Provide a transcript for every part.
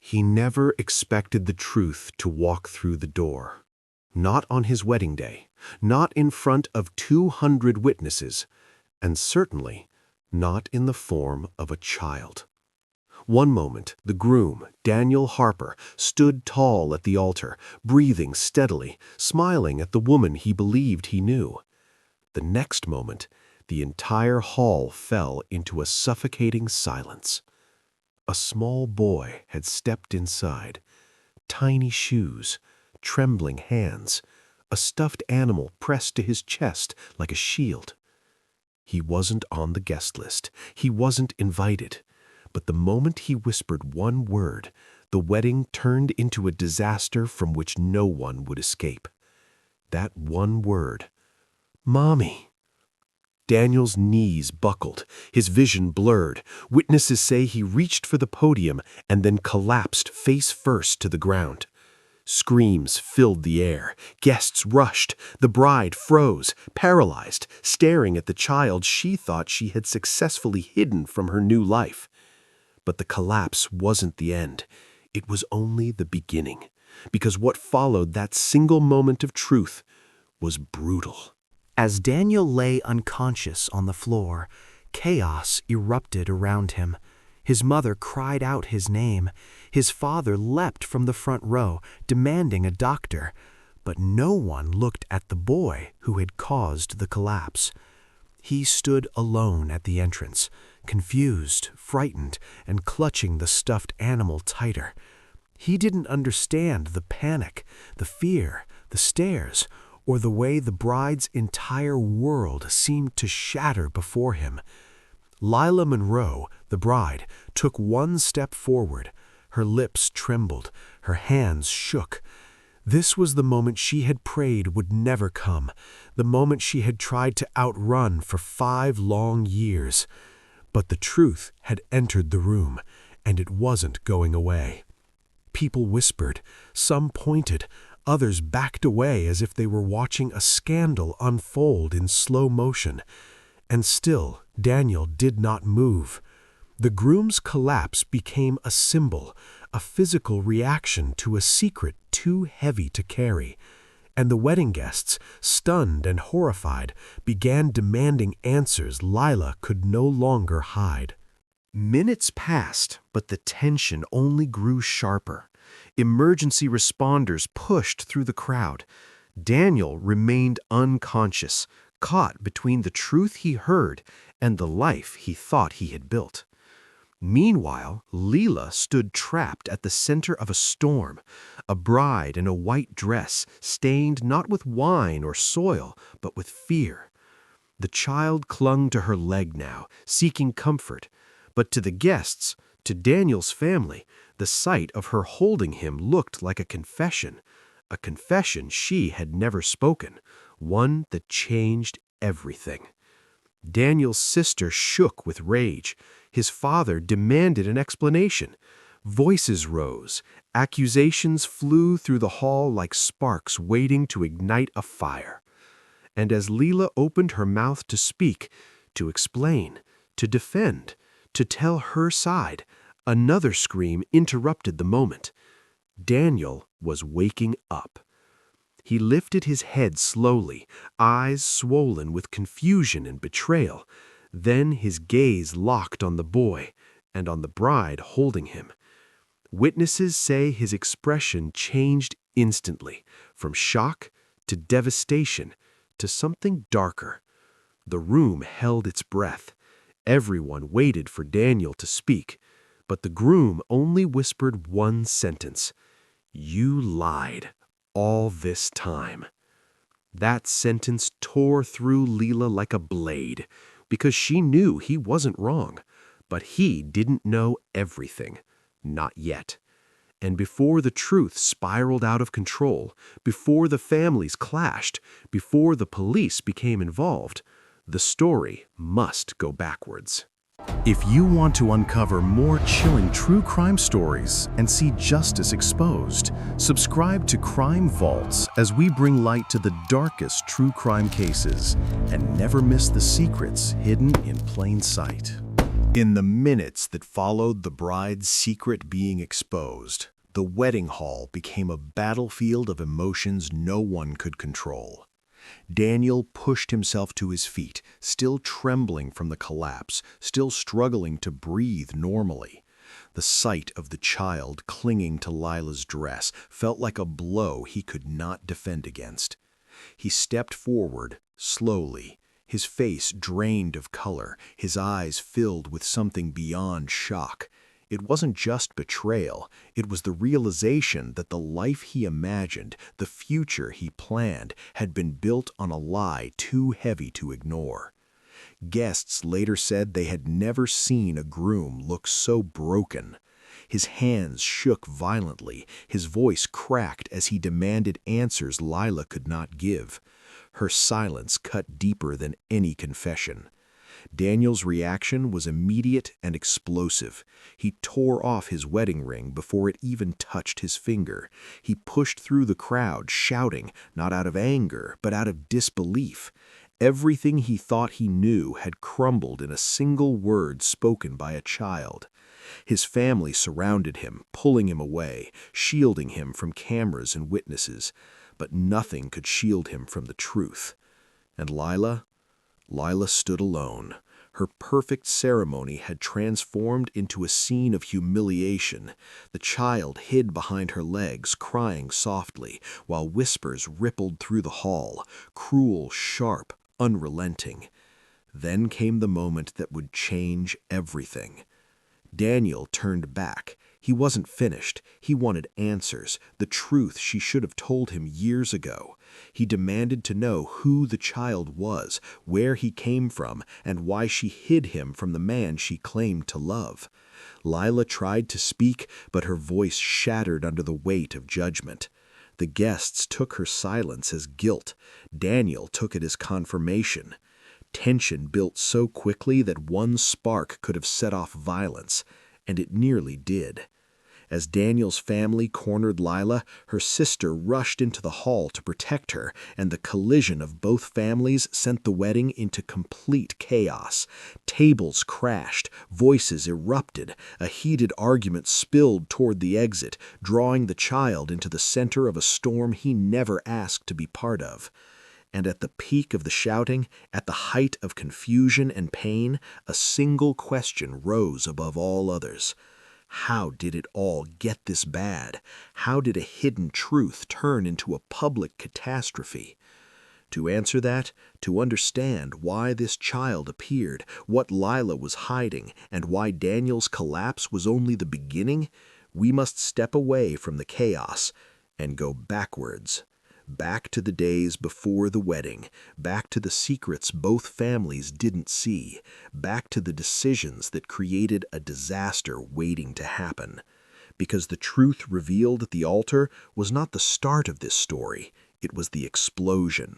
He never expected the truth to walk through the door. Not on his wedding day, not in front of 200 witnesses, and certainly not in the form of a child. One moment, the groom, Daniel Harper, stood tall at the altar, breathing steadily, smiling at the woman he believed he knew. The next moment, the entire hall fell into a suffocating silence. A small boy had stepped inside. Tiny shoes, trembling hands, a stuffed animal pressed to his chest like a shield. He wasn't on the guest list. He wasn't invited. But the moment he whispered one word, the wedding turned into a disaster from which no one would escape. That one word, "Mommy." Daniel's knees buckled, his vision blurred. Witnesses say he reached for the podium and then collapsed face first to the ground. Screams filled the air. Guests rushed. The bride froze, paralyzed, staring at the child she thought she had successfully hidden from her new life. But the collapse wasn't the end. It was only the beginning, because what followed that single moment of truth was brutal. As Daniel lay unconscious on the floor, chaos erupted around him. His mother cried out his name. His father leapt from the front row, demanding a doctor. But no one looked at the boy who had caused the collapse. He stood alone at the entrance, confused, frightened, and clutching the stuffed animal tighter. He didn't understand the panic, the fear, the stares, or the way the bride's entire world seemed to shatter before him. Lila Monroe, the bride, took one step forward. Her lips trembled, her hands shook. This was the moment she had prayed would never come, the moment she had tried to outrun for 5 long years. But the truth had entered the room, and it wasn't going away. People whispered, some pointed, others backed away as if they were watching a scandal unfold in slow motion. And still, Daniel did not move. The groom's collapse became a symbol, a physical reaction to a secret too heavy to carry. And the wedding guests, stunned and horrified, began demanding answers Lila could no longer hide. Minutes passed, but the tension only grew sharper. Emergency responders pushed through the crowd. Daniel remained unconscious, caught between the truth he heard and the life he thought he had built. Meanwhile, Leela stood trapped at the center of a storm, a bride in a white dress, stained not with wine or soil, but with fear. The child clung to her leg now, seeking comfort, but to the guests, to Daniel's family, the sight of her holding him looked like a confession she had never spoken, one that changed everything. Daniel's sister shook with rage. His father demanded an explanation. Voices rose. Accusations flew through the hall like sparks waiting to ignite a fire. And as Leela opened her mouth to speak, to explain, to defend, to tell her side, another scream interrupted the moment. Daniel was waking up. He lifted his head slowly, eyes swollen with confusion and betrayal. Then his gaze locked on the boy and on the bride holding him. Witnesses say his expression changed instantly, from shock to devastation to something darker. The room held its breath. Everyone waited for Daniel to speak, but the groom only whispered one sentence: "You lied all this time." That sentence tore through Leela like a blade, because she knew he wasn't wrong, but he didn't know everything, not yet. And before the truth spiraled out of control, before the families clashed, before the police became involved, the story must go backwards. If you want to uncover more chilling true crime stories and see justice exposed, subscribe to Crime Vaults as we bring light to the darkest true crime cases and never miss the secrets hidden in plain sight. In the minutes that followed the bride's secret being exposed, the wedding hall became a battlefield of emotions no one could control. Daniel pushed himself to his feet, still trembling from the collapse, still struggling to breathe normally. The sight of the child clinging to Lila's dress felt like a blow he could not defend against. He stepped forward, slowly, his face drained of color, his eyes filled with something beyond shock. It wasn't just betrayal, it was the realization that the life he imagined, the future he planned, had been built on a lie too heavy to ignore. Guests later said they had never seen a groom look so broken. His hands shook violently, his voice cracked as he demanded answers Lila could not give. Her silence cut deeper than any confession. Daniel's reaction was immediate and explosive. He tore off his wedding ring before it even touched his finger. He pushed through the crowd, shouting, not out of anger, but out of disbelief. Everything he thought he knew had crumbled in a single word spoken by a child. His family surrounded him, pulling him away, shielding him from cameras and witnesses. But nothing could shield him from the truth. And Lila stood alone. Her perfect ceremony had transformed into a scene of humiliation. The child hid behind her legs, crying softly, while whispers rippled through the hall, cruel, sharp, unrelenting. Then came the moment that would change everything. Daniel turned back. He wasn't finished. He wanted answers, the truth she should have told him years ago. He demanded to know who the child was, where he came from, and why she hid him from the man she claimed to love. Lila tried to speak, but her voice shattered under the weight of judgment. The guests took her silence as guilt. Daniel took it as confirmation. Tension built so quickly that one spark could have set off violence, and it nearly did. As Daniel's family cornered Lila, her sister rushed into the hall to protect her, and the collision of both families sent the wedding into complete chaos. Tables crashed, voices erupted, a heated argument spilled toward the exit, drawing the child into the center of a storm he never asked to be part of. And at the peak of the shouting, at the height of confusion and pain, a single question rose above all others. How did it all get this bad? How did a hidden truth turn into a public catastrophe? To answer that, to understand why this child appeared, what Lila was hiding, and why Daniel's collapse was only the beginning, we must step away from the chaos and go backwards. Back to the days before the wedding, back to the secrets both families didn't see, back to the decisions that created a disaster waiting to happen. Because the truth revealed at the altar was not the start of this story, it was the explosion.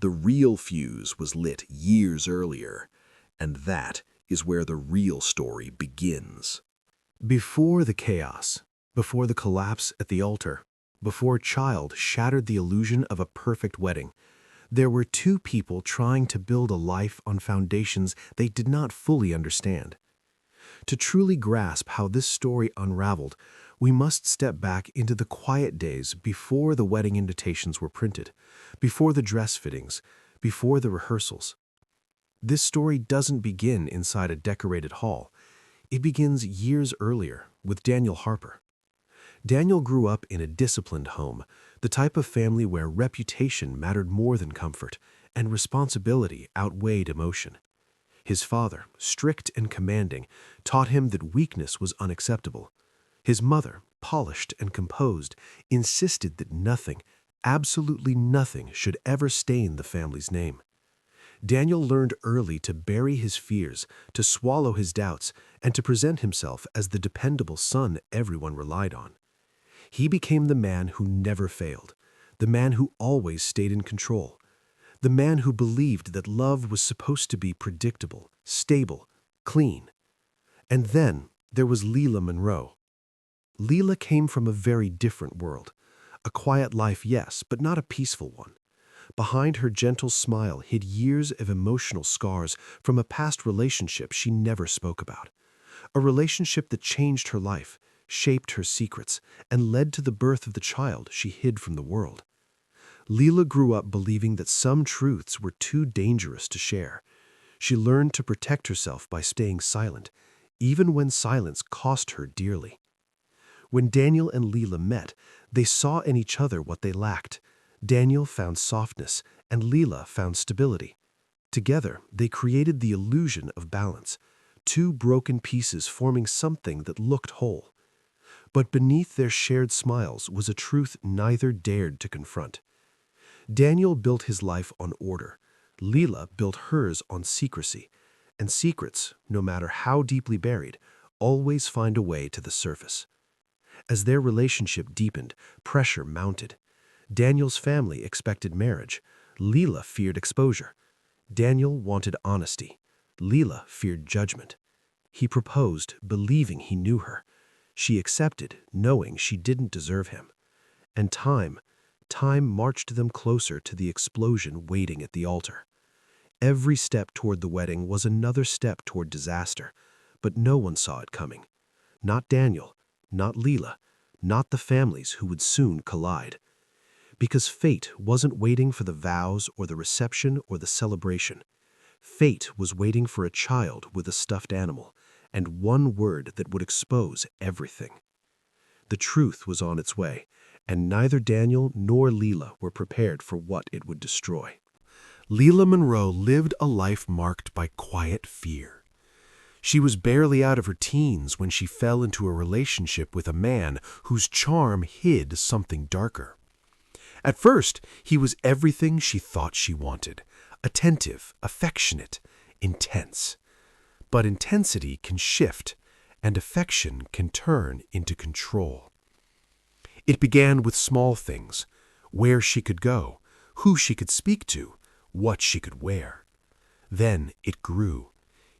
The real fuse was lit years earlier, and that is where the real story begins. Before the chaos, before the collapse at the altar, before child shattered the illusion of a perfect wedding, there were two people trying to build a life on foundations they did not fully understand. To truly grasp how this story unraveled, we must step back into the quiet days before the wedding invitations were printed, before the dress fittings, before the rehearsals. This story doesn't begin inside a decorated hall. It begins years earlier with Daniel Harper. Daniel grew up in a disciplined home, the type of family where reputation mattered more than comfort, and responsibility outweighed emotion. His father, strict and commanding, taught him that weakness was unacceptable. His mother, polished and composed, insisted that nothing, absolutely nothing, should ever stain the family's name. Daniel learned early to bury his fears, to swallow his doubts, and to present himself as the dependable son everyone relied on. He became the man who never failed, the man who always stayed in control, the man who believed that love was supposed to be predictable, stable, clean. And then there was Lila Monroe. Lila came from a very different world. A quiet life, yes, but not a peaceful one. Behind her gentle smile hid years of emotional scars from a past relationship she never spoke about. a relationship that changed her life, shaped her secrets, and led to the birth of the child she hid from the world. Leela grew up believing that some truths were too dangerous to share. She learned to protect herself by staying silent, even when silence cost her dearly. When Daniel and Leela met, they saw in each other what they lacked. Daniel found softness, and Leela found stability. Together, they created the illusion of balance, two broken pieces forming something that looked whole. But beneath their shared smiles was a truth neither dared to confront. Daniel built his life on order. Leela built hers on secrecy. And secrets, no matter how deeply buried, always find a way to the surface. As their relationship deepened, pressure mounted. Daniel's family expected marriage. Leela feared exposure. Daniel wanted honesty. Leela feared judgment. He proposed, believing he knew her. She accepted, knowing she didn't deserve him. And time marched them closer to the explosion waiting at the altar. Every step toward the wedding was another step toward disaster, but no one saw it coming. Not Daniel, not Leela, not the families who would soon collide. Because fate wasn't waiting for the vows or the reception or the celebration. Fate was waiting for a child with a stuffed animal, and one word that would expose everything. The truth was on its way, and neither Daniel nor Leela were prepared for what it would destroy. Leela Monroe lived a life marked by quiet fear. She was barely out of her teens when she fell into a relationship with a man whose charm hid something darker. At first, he was everything she thought she wanted: attentive, affectionate, intense. But intensity can shift, and affection can turn into control. It began with small things: where she could go, who she could speak to, what she could wear. Then it grew.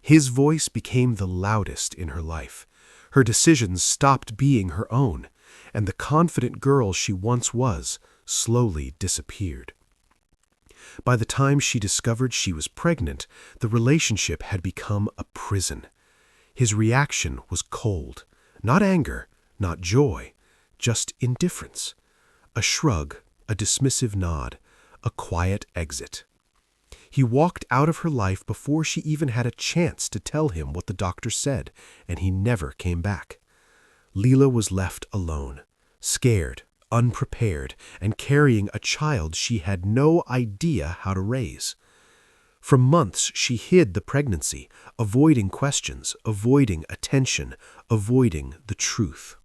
His voice became the loudest in her life. Her decisions stopped being her own, and the confident girl she once was slowly disappeared. By the time she discovered she was pregnant, the relationship had become a prison. His reaction was cold. Not anger, not joy, just indifference. A shrug, a dismissive nod, a quiet exit. He walked out of her life before she even had a chance to tell him what the doctor said, and he never came back. Leela was left alone, scared, unprepared, and carrying a child she had no idea how to raise. For months she hid the pregnancy, avoiding questions, avoiding attention, avoiding the truth.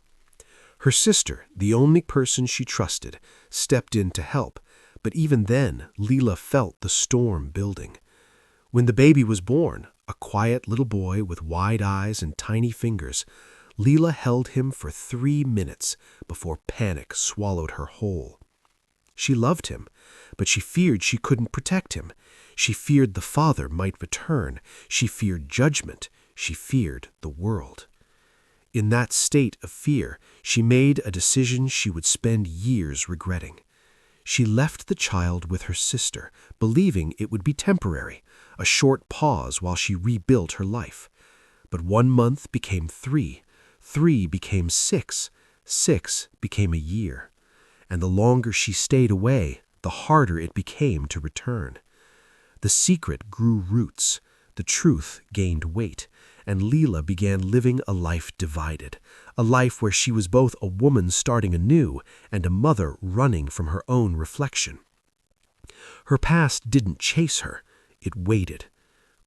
Her sister, the only person she trusted, stepped in to help, but even then Leela felt the storm building. When the baby was born, a quiet little boy with wide eyes and tiny fingers, Leela held him for 3 minutes before panic swallowed her whole. She loved him, but she feared she couldn't protect him. She feared the father might return. She feared judgment. She feared the world. In that state of fear, she made a decision she would spend years regretting. She left the child with her sister, believing it would be temporary, a short pause while she rebuilt her life. But 1 month became 3, 3 became 6, 6 became a year. And the longer she stayed away, the harder it became to return. The secret grew roots, the truth gained weight, and Leela began living a life divided, a life where she was both a woman starting anew and a mother running from her own reflection. Her past didn't chase her, it waited,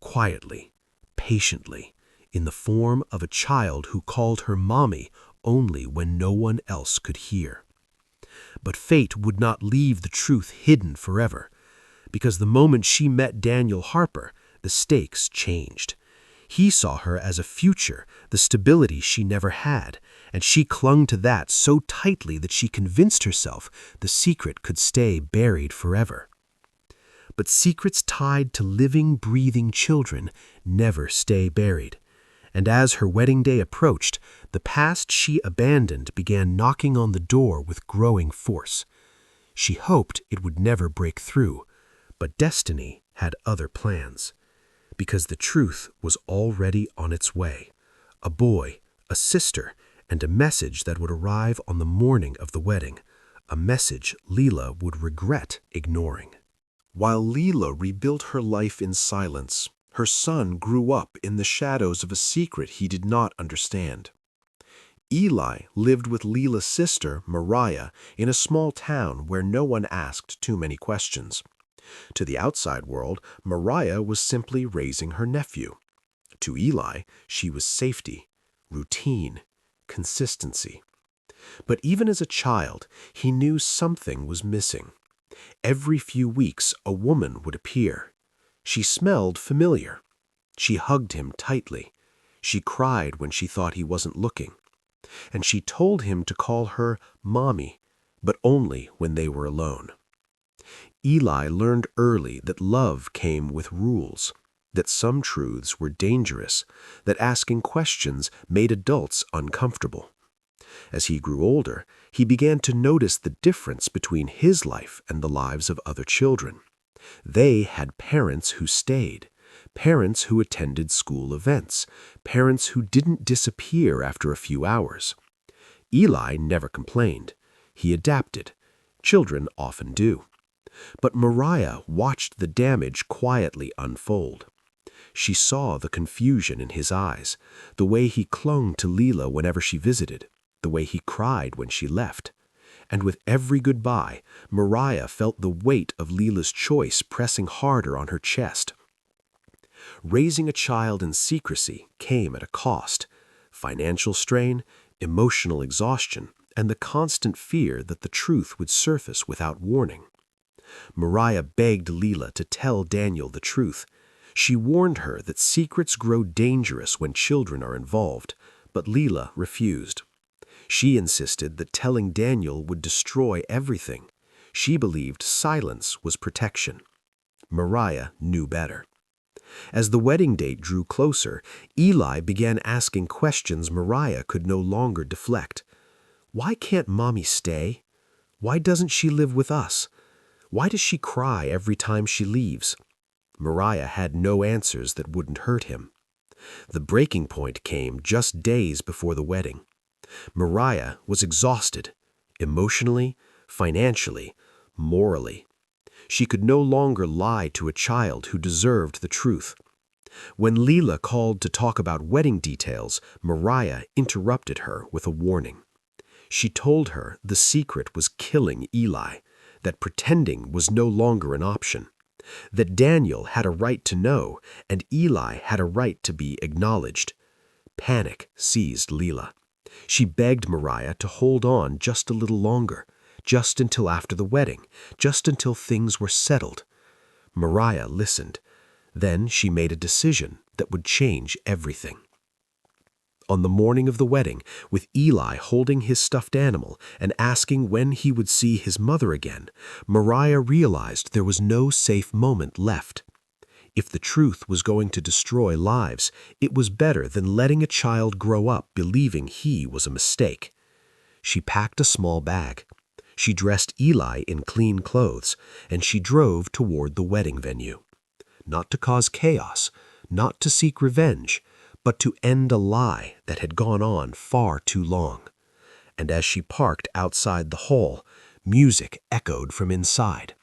quietly, patiently, in the form of a child who called her mommy only when no one else could hear. But fate would not leave the truth hidden forever, because the moment she met Daniel Harper, the stakes changed. He saw her as a future, the stability she never had, and she clung to that so tightly that she convinced herself the secret could stay buried forever. But secrets tied to living, breathing children never stay buried. And as her wedding day approached, the past she abandoned began knocking on the door with growing force. She hoped it would never break through, but destiny had other plans. Because the truth was already on its way, a boy, a sister, and a message that would arrive on the morning of the wedding, a message Leela would regret ignoring. While Leela rebuilt her life in silence, her son grew up in the shadows of a secret he did not understand. Eli lived with Leela's sister, Mariah, in a small town where no one asked too many questions. To the outside world, Mariah was simply raising her nephew. To Eli, she was safety, routine, consistency. But even as a child, he knew something was missing. Every few weeks, a woman would appear. She smelled familiar. She hugged him tightly. She cried when she thought he wasn't looking. And she told him to call her Mommy, but only when they were alone. Eli learned early that love came with rules, that some truths were dangerous, that asking questions made adults uncomfortable. As he grew older, he began to notice the difference between his life and the lives of other children. They had parents who stayed, parents who attended school events, parents who didn't disappear after a few hours. Eli never complained. He adapted. Children often do. But Mariah watched the damage quietly unfold. She saw the confusion in his eyes, the way he clung to Leela whenever she visited, the way he cried when she left. And with every goodbye, Mariah felt the weight of Leela's choice pressing harder on her chest. Raising a child in secrecy came at a cost: financial strain, emotional exhaustion, and the constant fear that the truth would surface without warning. Mariah begged Leela to tell Daniel the truth. She warned her that secrets grow dangerous when children are involved, but Leela refused. She insisted that telling Daniel would destroy everything. She believed silence was protection. Mariah knew better. As the wedding date drew closer, Eli began asking questions Mariah could no longer deflect. Why can't Mommy stay? Why doesn't she live with us? Why does she cry every time she leaves? Mariah had no answers that wouldn't hurt him. The breaking point came just days before the wedding. Mariah was exhausted, emotionally, financially, morally. She could no longer lie to a child who deserved the truth. When Leela called to talk about wedding details, Mariah interrupted her with a warning. She told her the secret was killing Eli, that pretending was no longer an option, that Daniel had a right to know and Eli had a right to be acknowledged. Panic seized Leela. She begged Mariah to hold on just a little longer, just until after the wedding, just until things were settled. Mariah listened. Then she made a decision that would change everything. On the morning of the wedding, with Eli holding his stuffed animal and asking when he would see his mother again, Mariah realized there was no safe moment left. If the truth was going to destroy lives, it was better than letting a child grow up believing he was a mistake. She packed a small bag. She dressed Eli in clean clothes, and she drove toward the wedding venue. Not to cause chaos, not to seek revenge, but to end a lie that had gone on far too long. And as she parked outside the hall, music echoed from inside.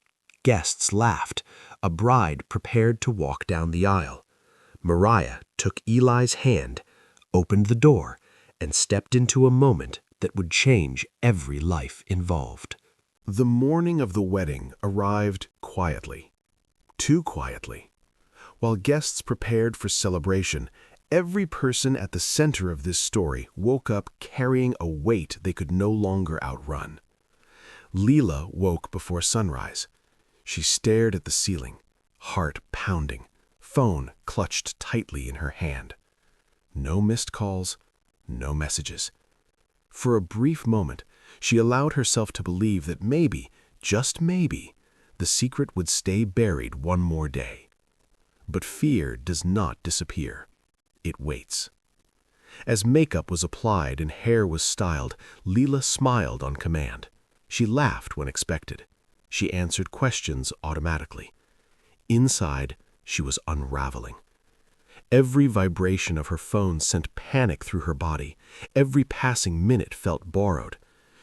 Guests laughed. A bride prepared to walk down the aisle. Mariah took Eli's hand, opened the door, and stepped into a moment that would change every life involved. The morning of the wedding arrived quietly. Too quietly. While guests prepared for celebration, every person at the center of this story woke up carrying a weight they could no longer outrun. Leela woke before sunrise. She stared at the ceiling, heart pounding, phone clutched tightly in her hand. No missed calls, no messages. For a brief moment, she allowed herself to believe that maybe, just maybe, the secret would stay buried one more day. But fear does not disappear. It waits. As makeup was applied and hair was styled, Leela smiled on command. She laughed when expected. She answered questions automatically. Inside, she was unraveling. Every vibration of her phone sent panic through her body. Every passing minute felt borrowed.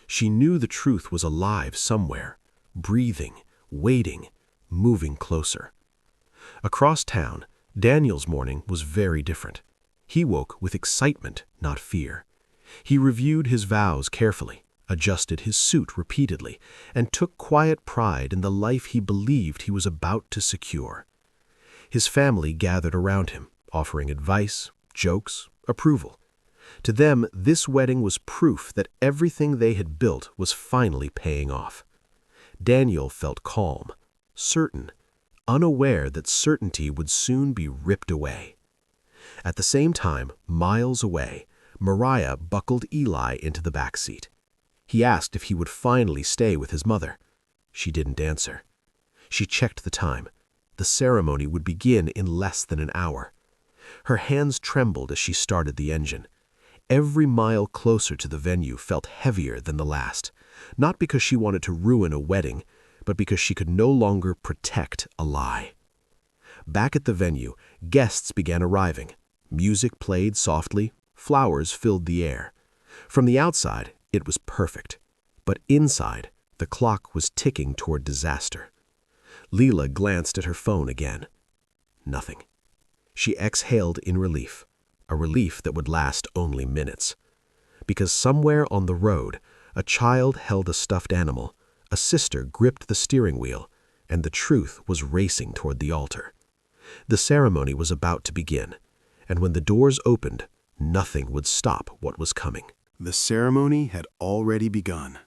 She knew the truth was alive somewhere, breathing, waiting, moving closer. Across town, Daniel's morning was very different. He woke with excitement, not fear. He reviewed his vows carefully, adjusted his suit repeatedly, and took quiet pride in the life he believed he was about to secure. His family gathered around him, offering advice, jokes, approval. To them, this wedding was proof that everything they had built was finally paying off. Daniel felt calm, certain, unaware that certainty would soon be ripped away. At the same time, miles away, Mariah buckled Eli into the back seat. He asked if he would finally stay with his mother. She didn't answer. She checked the time. The ceremony would begin in less than an hour. Her hands trembled as she started the engine. Every mile closer to the venue felt heavier than the last, not because she wanted to ruin a wedding, but because she could no longer protect a lie. Back at the venue, guests began arriving. Music played softly, flowers filled the air. From the outside, it was perfect, but inside, the clock was ticking toward disaster. Leela glanced at her phone again. Nothing. She exhaled in relief, a relief that would last only minutes. Because somewhere on the road, a child held a stuffed animal, a sister gripped the steering wheel, and the truth was racing toward the altar. The ceremony was about to begin, and when the doors opened, nothing would stop what was coming. The ceremony had already begun.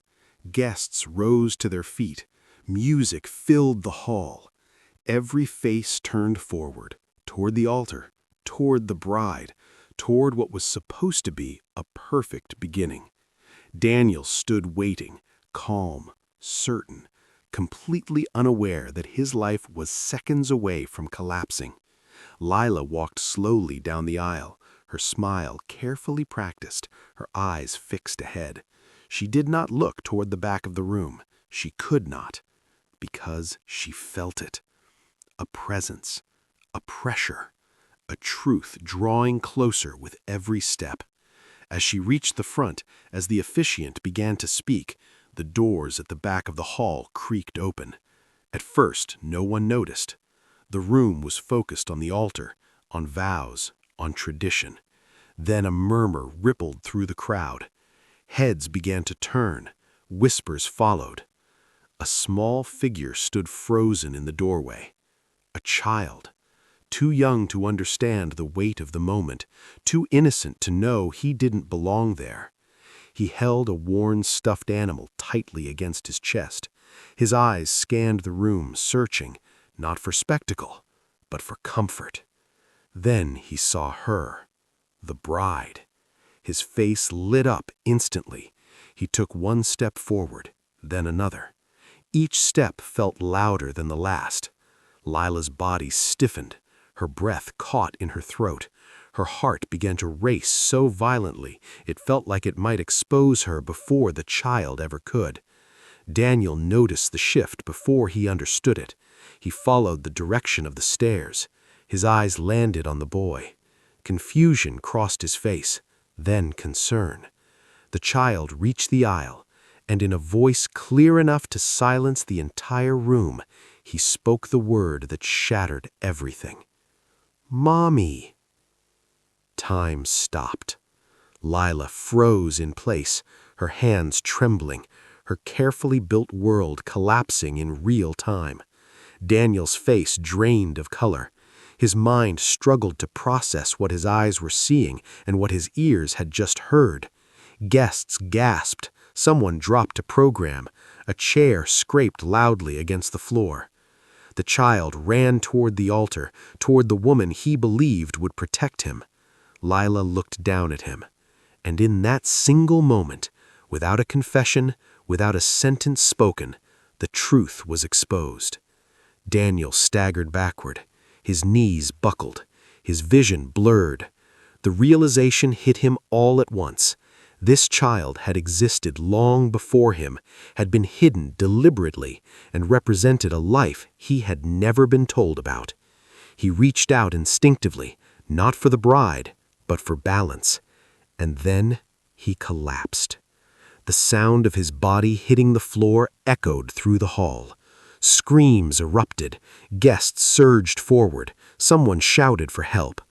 Guests rose to their feet. Music filled the hall. Every face turned forward, toward the altar, toward the bride, toward what was supposed to be a perfect beginning. Daniel stood waiting, calm, certain, completely unaware that his life was seconds away from collapsing. Lila walked slowly down the aisle, her smile carefully practiced, her eyes fixed ahead. She did not look toward the back of the room. She could not, because she felt it. A presence, a pressure, a truth drawing closer with every step. As she reached the front, as the officiant began to speak, the doors at the back of the hall creaked open. At first, no one noticed. The room was focused on the altar, on vows, on tradition. Then a murmur rippled through the crowd. Heads began to turn. Whispers followed. A small figure stood frozen in the doorway. A child. Too young to understand the weight of the moment, too innocent to know he didn't belong there. He held a worn stuffed animal tightly against his chest. His eyes scanned the room, searching, not for spectacle, but for comfort. Then he saw her, the bride. His face lit up instantly. He took one step forward, then another. Each step felt louder than the last. Lila's body stiffened. Her breath caught in her throat. Her heart began to race so violently it felt like it might expose her before the child ever could. Daniel noticed the shift before he understood it. He followed the direction of the stairs. His eyes landed on the boy. Confusion crossed his face, then concern. The child reached the aisle, and in a voice clear enough to silence the entire room, he spoke the word that shattered everything. "Mommy." Time stopped. Lila froze in place, her hands trembling, her carefully built world collapsing in real time. Daniel's face drained of color. His mind struggled to process what his eyes were seeing and what his ears had just heard. Guests gasped. Someone dropped a program. A chair scraped loudly against the floor. The child ran toward the altar, toward the woman he believed would protect him. Lila looked down at him, and in that single moment, without a confession, without a sentence spoken, the truth was exposed. Daniel staggered backward. His knees buckled. His vision blurred. The realization hit him all at once. This child had existed long before him, had been hidden deliberately, and represented a life he had never been told about. He reached out instinctively, not for the bride, but for balance. And then he collapsed. The sound of his body hitting the floor echoed through the hall. Screams erupted. Guests surged forward. Someone shouted for help.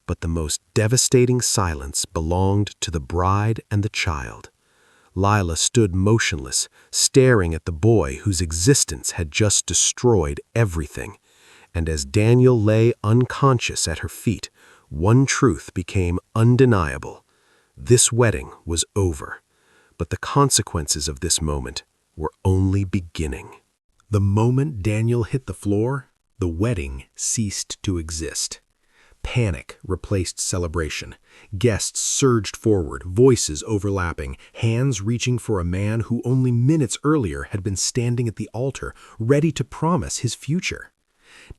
But the most devastating silence belonged to the bride and the child. Lila stood motionless, staring at the boy whose existence had just destroyed everything. And as Daniel lay unconscious at her feet, one truth became undeniable. This wedding was over. But the consequences of this moment were only beginning. The moment Daniel hit the floor, the wedding ceased to exist. Panic replaced celebration. Guests surged forward, voices overlapping, hands reaching for a man who only minutes earlier had been standing at the altar, ready to promise his future.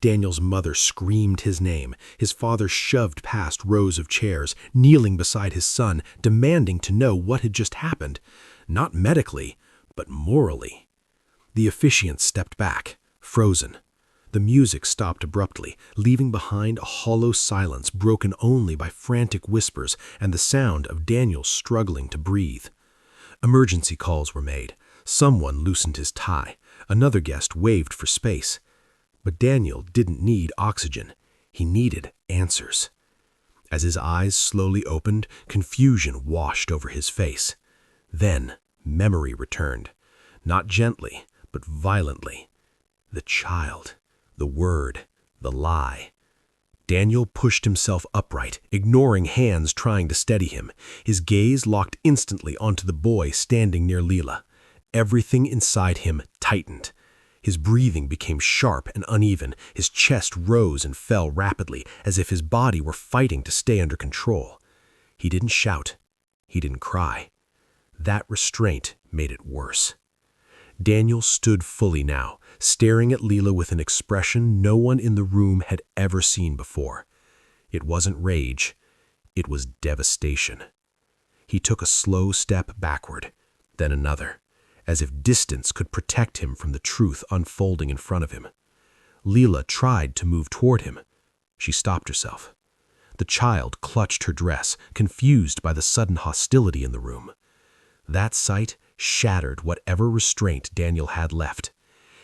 Daniel's mother screamed his name. His father shoved past rows of chairs, kneeling beside his son, demanding to know what had just happened. Not medically, but morally. The officiant stepped back, frozen. The music stopped abruptly, leaving behind a hollow silence broken only by frantic whispers and the sound of Daniel struggling to breathe. Emergency calls were made. Someone loosened his tie. Another guest waved for space. But Daniel didn't need oxygen. He needed answers. As his eyes slowly opened, confusion washed over his face. Then memory returned. Not gently, but violently. The child, the word, the lie. Daniel pushed himself upright, ignoring hands trying to steady him. His gaze locked instantly onto the boy standing near Lila. Everything inside him tightened. His breathing became sharp and uneven. His chest rose and fell rapidly, as if his body were fighting to stay under control. He didn't shout. He didn't cry. That restraint made it worse. Daniel stood fully now, staring at Lila with an expression no one in the room had ever seen before. It wasn't rage. It was devastation. He took a slow step backward, then another, as if distance could protect him from the truth unfolding in front of him. Lila tried to move toward him. She stopped herself. The child clutched her dress, confused by the sudden hostility in the room. That sight shattered whatever restraint Daniel had left.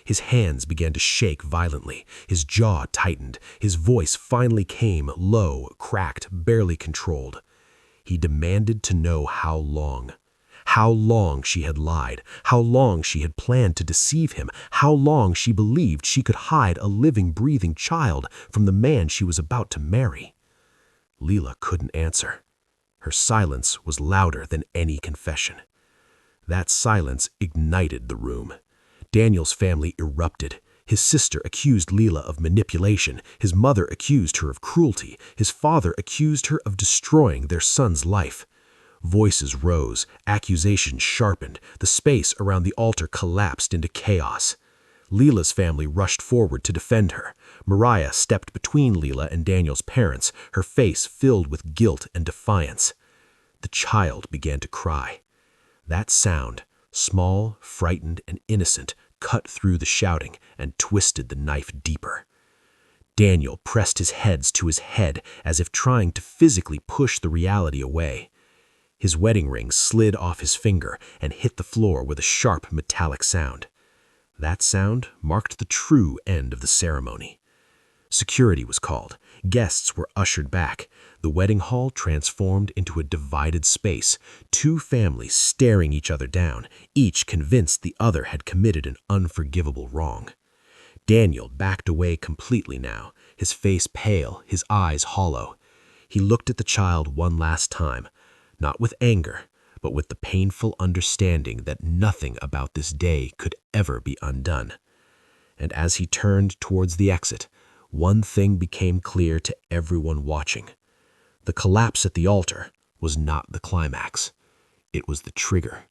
His hands began to shake violently. His jaw tightened. His voice finally came low, cracked, barely controlled. He demanded to know how long. How long she had lied, how long she had planned to deceive him, how long she believed she could hide a living, breathing child from the man she was about to marry. Lila couldn't answer. Her silence was louder than any confession. That silence ignited the room. Daniel's family erupted. His sister accused Lila of manipulation. His mother accused her of cruelty. His father accused her of destroying their son's life. Voices rose, accusations sharpened, the space around the altar collapsed into chaos. Lila's family rushed forward to defend her. Mariah stepped between Lila and Daniel's parents, her face filled with guilt and defiance. The child began to cry. That sound, small, frightened, and innocent, cut through the shouting and twisted the knife deeper. Daniel pressed his hands to his head as if trying to physically push the reality away. His wedding ring slid off his finger and hit the floor with a sharp metallic sound. That sound marked the true end of the ceremony. Security was called. Guests were ushered back. The wedding hall transformed into a divided space, two families staring each other down, each convinced the other had committed an unforgivable wrong. Daniel backed away completely now, his face pale, his eyes hollow. He looked at the child one last time, not with anger, but with the painful understanding that nothing about this day could ever be undone. And as he turned towards the exit, one thing became clear to everyone watching. The collapse at the altar was not the climax. It was the trigger.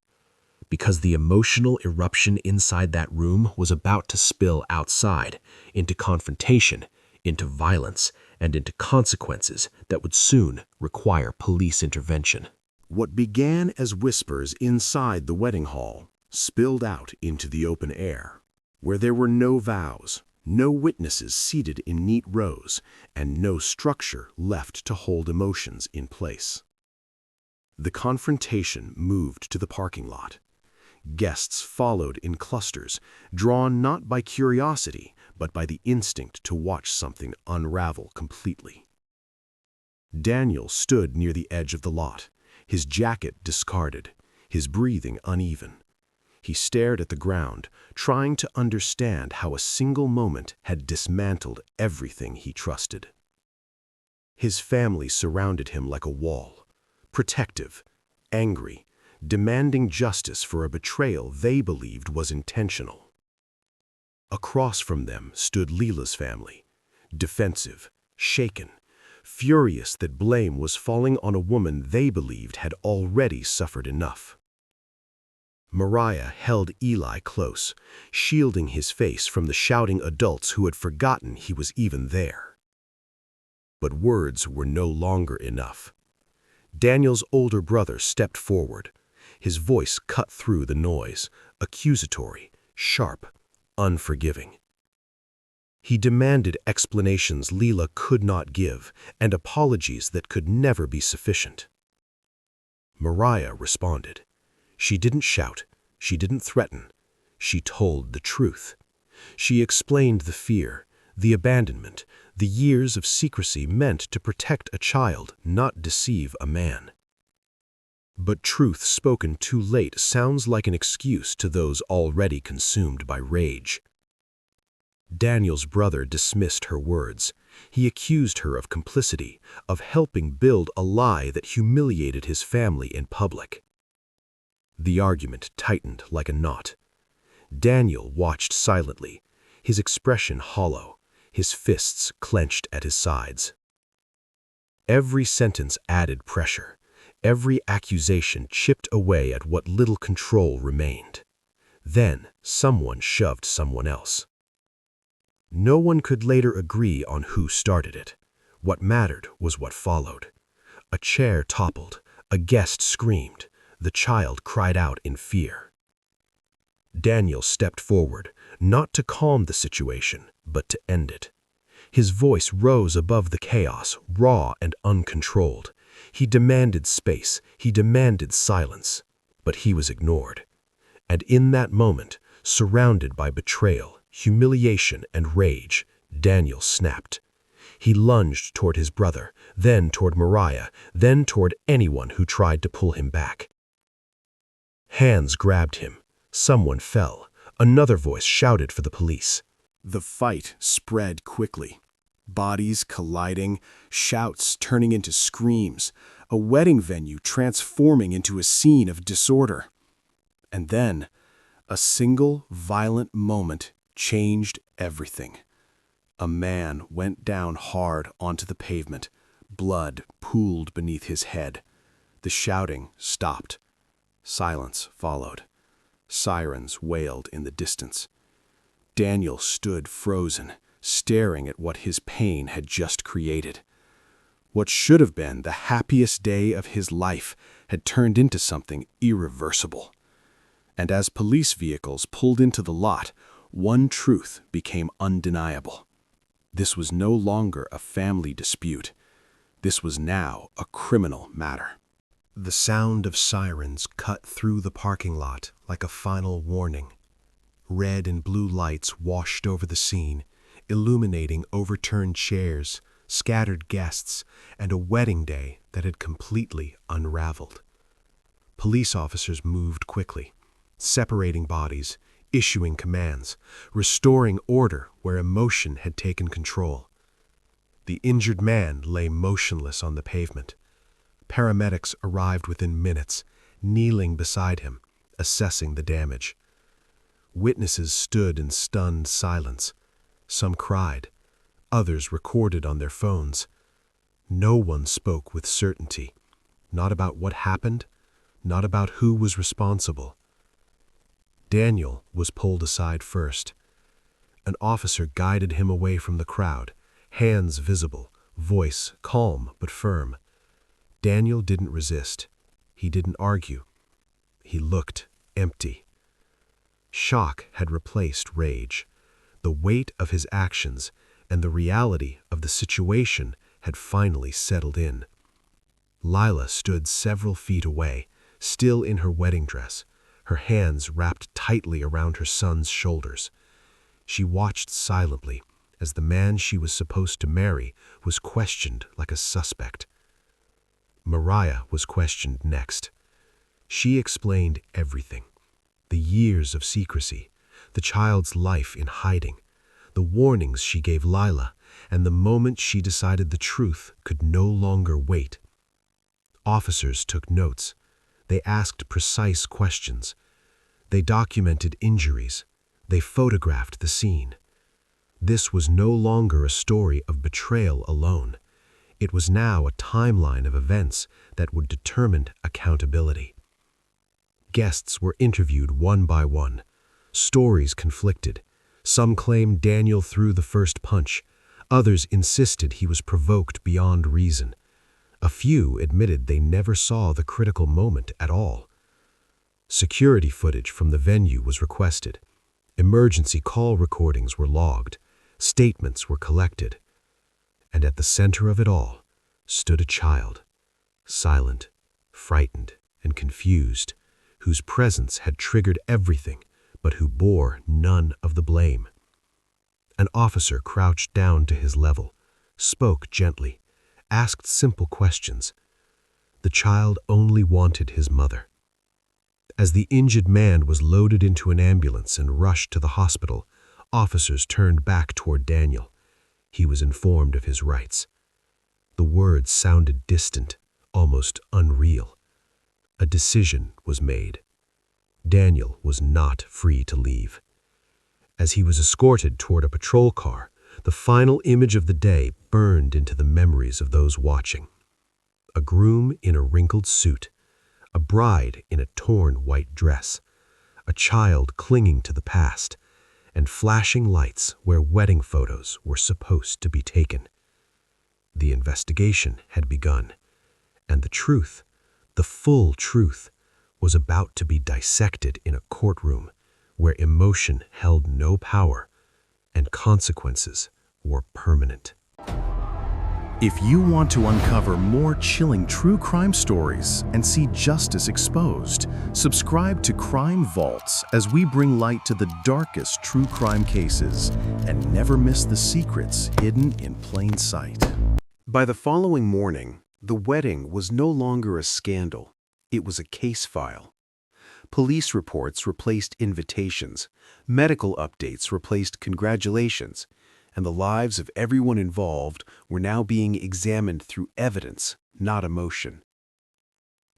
Because the emotional eruption inside that room was about to spill outside, into confrontation, into violence, and into consequences that would soon require police intervention. What began as whispers inside the wedding hall spilled out into the open air, where there were no vows, No witnesses seated in neat rows, and no structure left to hold emotions in place. The confrontation moved to the parking lot. Guests followed in clusters, drawn not by curiosity, but by the instinct to watch something unravel completely. Daniel stood near the edge of the lot, his jacket discarded, his breathing uneven. He stared at the ground, trying to understand how a single moment had dismantled everything he trusted. His family surrounded him like a wall, protective, angry, demanding justice for a betrayal they believed was intentional. Across from them stood Leela's family, defensive, shaken, furious that blame was falling on a woman they believed had already suffered enough. Mariah held Eli close, shielding his face from the shouting adults who had forgotten he was even there. But words were no longer enough. Daniel's older brother stepped forward. His voice cut through the noise, accusatory, sharp, unforgiving. He demanded explanations Leela could not give and apologies that could never be sufficient. Mariah responded. She didn't shout, she didn't threaten, she told the truth. She explained the fear, the abandonment, the years of secrecy meant to protect a child, not deceive a man. But truth spoken too late sounds like an excuse to those already consumed by rage. Daniel's brother dismissed her words. He accused her of complicity, of helping build a lie that humiliated his family in public. The argument tightened like a knot. Daniel watched silently, his expression hollow, his fists clenched at his sides. Every sentence added pressure. Every accusation chipped away at what little control remained. Then someone shoved someone else. No one could later agree on who started it. What mattered was what followed. A chair toppled, a guest screamed, the child cried out in fear. Daniel stepped forward, not to calm the situation, but to end it. His voice rose above the chaos, raw and uncontrolled. He demanded space, he demanded silence, but he was ignored. And in that moment, surrounded by betrayal, humiliation, and rage, Daniel snapped. He lunged toward his brother, then toward Mariah, then toward anyone who tried to pull him back. Hands grabbed him. Someone fell. Another voice shouted for the police. The fight spread quickly. Bodies colliding, shouts turning into screams, a wedding venue transforming into a scene of disorder. And then, a single violent moment changed everything. A man went down hard onto the pavement. Blood pooled beneath his head. The shouting stopped. Silence followed. Sirens wailed in the distance. Daniel stood frozen, staring at what his pain had just created. What should have been the happiest day of his life had turned into something irreversible. And as police vehicles pulled into the lot, one truth became undeniable. This was no longer a family dispute. This was now a criminal matter. The sound of sirens cut through the parking lot like a final warning. Red and blue lights washed over the scene, illuminating overturned chairs, scattered guests, and a wedding day that had completely unraveled. Police officers moved quickly, separating bodies, issuing commands, restoring order where emotion had taken control. The injured man lay motionless on the pavement. Paramedics arrived within minutes, kneeling beside him, assessing the damage. Witnesses stood in stunned silence. Some cried. Others recorded on their phones. No one spoke with certainty, not about what happened, not about who was responsible. Daniel was pulled aside first. An officer guided him away from the crowd, hands visible, voice calm but firm. Daniel didn't resist. He didn't argue. He looked empty. Shock had replaced rage. The weight of his actions and the reality of the situation had finally settled in. Lila stood several feet away, still in her wedding dress, her hands wrapped tightly around her son's shoulders. She watched silently as the man she was supposed to marry was questioned like a suspect. Mariah was questioned next. She explained everything. The years of secrecy, the child's life in hiding, the warnings she gave Lila, and the moment she decided the truth could no longer wait. Officers took notes. They asked precise questions. They documented injuries. They photographed the scene. This was no longer a story of betrayal alone. It was now a timeline of events that would determine accountability. Guests were interviewed one by one. Stories conflicted. Some claimed Daniel threw the first punch. Others insisted he was provoked beyond reason. A few admitted they never saw the critical moment at all. Security footage from the venue was requested. Emergency call recordings were logged. Statements were collected. And at the center of it all stood a child, silent, frightened, and confused, whose presence had triggered everything, but who bore none of the blame. An officer crouched down to his level, spoke gently, asked simple questions. The child only wanted his mother. As the injured man was loaded into an ambulance and rushed to the hospital, officers turned back toward Daniel. He was informed of his rights. The words sounded distant, almost unreal. A decision was made. Daniel was not free to leave. As he was escorted toward a patrol car, the final image of the day burned into the memories of those watching. A groom in a wrinkled suit, a bride in a torn white dress, a child clinging to the past, and flashing lights where wedding photos were supposed to be taken. The investigation had begun, and the truth, the full truth, was about to be dissected in a courtroom where emotion held no power and consequences were permanent. If you want to uncover more chilling true crime stories and see justice exposed, subscribe to Crime Vaults as we bring light to the darkest true crime cases and never miss the secrets hidden in plain sight. By the following morning, the wedding was no longer a scandal. It was a case file. Police reports replaced invitations, medical updates replaced congratulations, and the lives of everyone involved were now being examined through evidence, not emotion.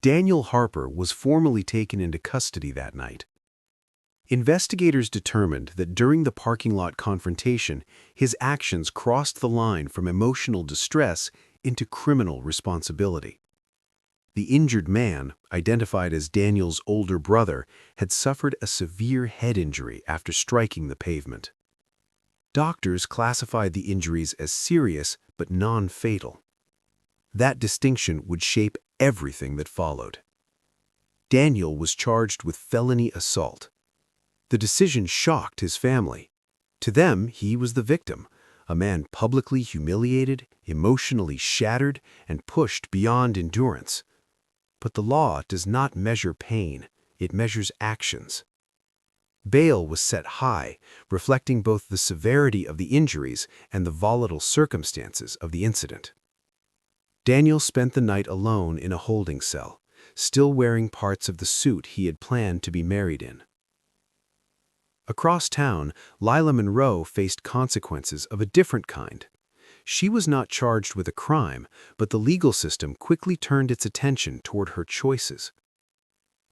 Daniel Harper was formally taken into custody that night. Investigators determined that during the parking lot confrontation, his actions crossed the line from emotional distress into criminal responsibility. The injured man, identified as Daniel's older brother, had suffered a severe head injury after striking the pavement. Doctors classified the injuries as serious but non-fatal. That distinction would shape everything that followed. Daniel was charged with felony assault. The decision shocked his family. To them, he was the victim, a man publicly humiliated, emotionally shattered, and pushed beyond endurance. But the law does not measure pain, it measures actions. Bail was set high, reflecting both the severity of the injuries and the volatile circumstances of the incident. Daniel spent the night alone in a holding cell, still wearing parts of the suit he had planned to be married in. Across town, Lila Monroe faced consequences of a different kind. She was not charged with a crime, but the legal system quickly turned its attention toward her choices.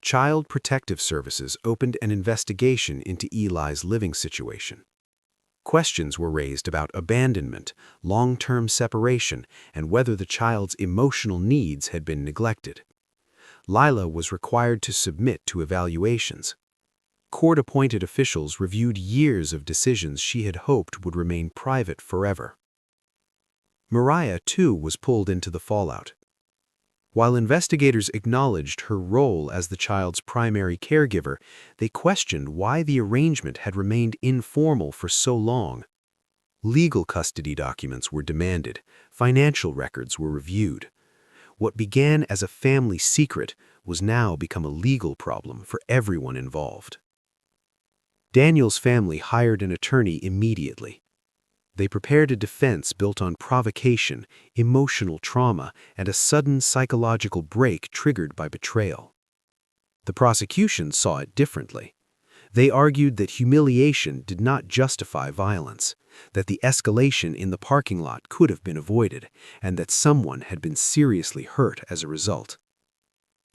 Child Protective Services opened an investigation into Eli's living situation. Questions were raised about abandonment, long-term separation, and whether the child's emotional needs had been neglected. Lila was required to submit to evaluations. Court-appointed officials reviewed years of decisions she had hoped would remain private forever. Mariah, too, was pulled into the fallout. While investigators acknowledged her role as the child's primary caregiver, they questioned why the arrangement had remained informal for so long. Legal custody documents were demanded, financial records were reviewed. What began as a family secret was now become a legal problem for everyone involved. Daniel's family hired an attorney immediately. They prepared a defense built on provocation, emotional trauma, and a sudden psychological break triggered by betrayal. The prosecution saw it differently. They argued that humiliation did not justify violence, that the escalation in the parking lot could have been avoided, and that someone had been seriously hurt as a result.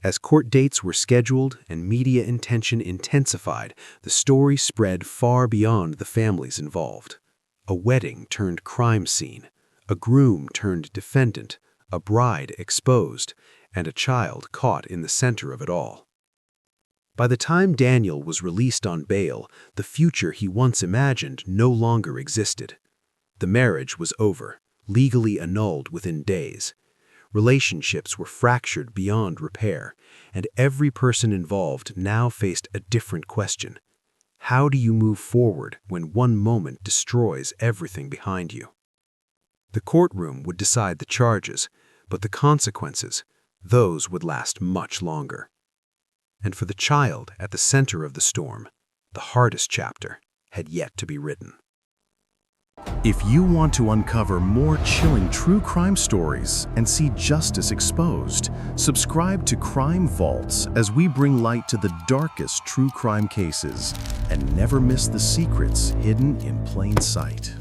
As court dates were scheduled and media attention intensified, the story spread far beyond the families involved. A wedding turned crime scene, a groom turned defendant, a bride exposed, and a child caught in the center of it all. By the time Daniel was released on bail, the future he once imagined no longer existed. The marriage was over, legally annulled within days. Relationships were fractured beyond repair, and every person involved now faced a different question. How do you move forward when one moment destroys everything behind you? The courtroom would decide the charges, but the consequences, those would last much longer. And for the child at the center of the storm, the hardest chapter had yet to be written. If you want to uncover more chilling true crime stories and see justice exposed, subscribe to Crime Vaults as we bring light to the darkest true crime cases and never miss the secrets hidden in plain sight.